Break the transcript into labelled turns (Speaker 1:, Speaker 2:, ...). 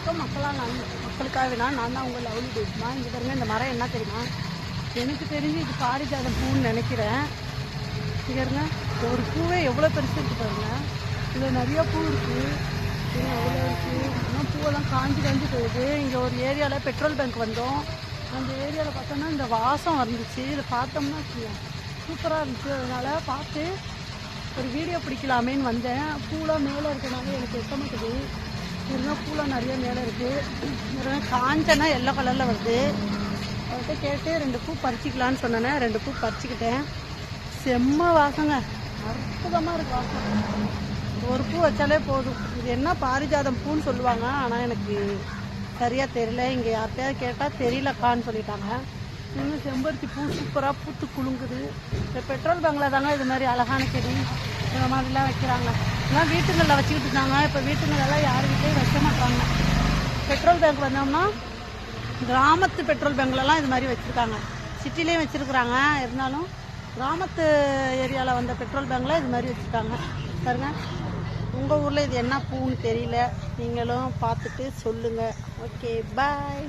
Speaker 1: வணக்கம் மக்களுக்காக நான் தான் உங்கள் லவ்லி பேசுமா. இங்கே பாருங்க, இந்த மரம் என்ன தெரியுமா? எனக்கு தெரிஞ்சு இது பாரிஜாதம் பூன்னு நினைக்கிறேன். இங்கே இருங்க, ஒரு பூவே எவ்வளோ பெருசு இருக்குது பாருங்க. இதில் நிறையா பூ இருக்குது, அவ்வளோ இருக்குது. ஆனால் பூவெல்லாம் காஞ்சி போயிடுது. இங்கே ஒரு ஏரியாவில் பெட்ரோல் பங்க் வந்தோம். அந்த ஏரியாவில் பார்த்தோன்னா இந்த வாசம் வந்துச்சு. இதை பார்த்தோம்னா சூப்பராக இருந்துச்சு. அதனால் பார்த்து ஒரு வீடியோ பிடிக்கலாமேன்னு வந்தேன். பூலாம் மேலே இருக்கிறனால எனக்கு எட்ட மாட்டேது. இருந்தால் பூலாம் நிறைய மேலே இருக்குது. காஞ்சனா எல்லோ கலரில் வருது. அவர்கிட்ட கேட்டு 2 பூ பறிச்சிக்கலான்னு சொன்னேன். 2 பூ பறிச்சிக்கிட்டேன். செம்ம வாசங்க, அற்புதமாக இருக்குது வாசம். ஒரு பூ வச்சாலே போதும். இது என்ன பாரிஜாதம் பூன்னு சொல்லுவாங்க, ஆனால் எனக்கு சரியாக தெரியல. இங்கே யார்கிட்டயாவது கேட்டால் தெரியலக்கான்னு சொல்லிட்டாங்க. இன்னும் செம்பருத்தி பூ சூப்பராக பூத்து குலுங்குது. இந்த பெட்ரோல் பங்கில் தாங்க இது மாதிரி அழகான செடி இந்த மாதிரிலாம் வைக்கிறாங்க. இதெல்லாம் வீட்டுங்களில் வச்சுக்கிட்டு இருந்தாங்க. இப்போ வீட்டுங்களெல்லாம் யார் வீட்லேயும் வைக்க மாட்டாங்க. பெட்ரோல் பேங்க் வந்தோம்னா கிராமத்து பெட்ரோல் பங்க்லலாம் இது மாதிரி வச்சுருக்காங்க. சிட்டிலேயும் வச்சுருக்குறாங்க. இருந்தாலும் கிராமத்து ஏரியாவில் வந்த பெட்ரோல் பங்கில் இது மாதிரி வச்சுருக்காங்க பாருங்க. உங்கள் ஊரில் இது என்ன பூன்னு தெரியல, நீங்களும் பார்த்துட்டு சொல்லுங்கள். ஓகே, பாய்.